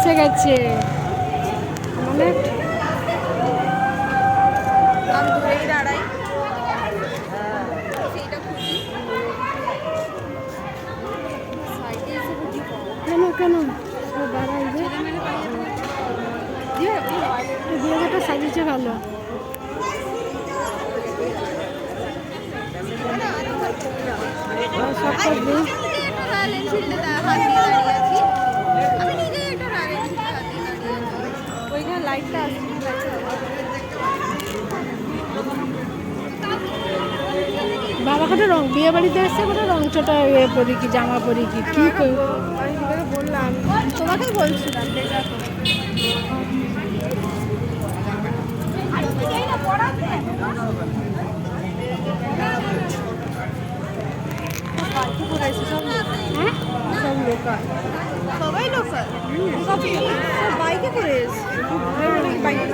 এসে গেছে মানে আমি দূরেই দাঁড়াই সেইটা খুঁজি সাইডে এসে খুঁজি কেন কেন দাঁড়াই যে দিয়ে 2000টা সাজিয়েছে ভালো। সবটা দিন রয়্যাল এনফিল্ডে হাত দিয়ে দাঁড়িয়ে আছি আমি নিজেই একটা রয়্যাল এনফিল্ডে হাত দিয়ে দাঁড়িয়ে আছি ওইখানে লাইটটা আসছে বাবা কত রং বিয়ে বাড়িতে এসছে কত রং চটা পরি কি জামা পরি কি কি বললাম তোমাকেই বলছিলাম হ্যাঁ সব লোকাল সবাই লোকাল সব বাইকে করে এসছে বাইকে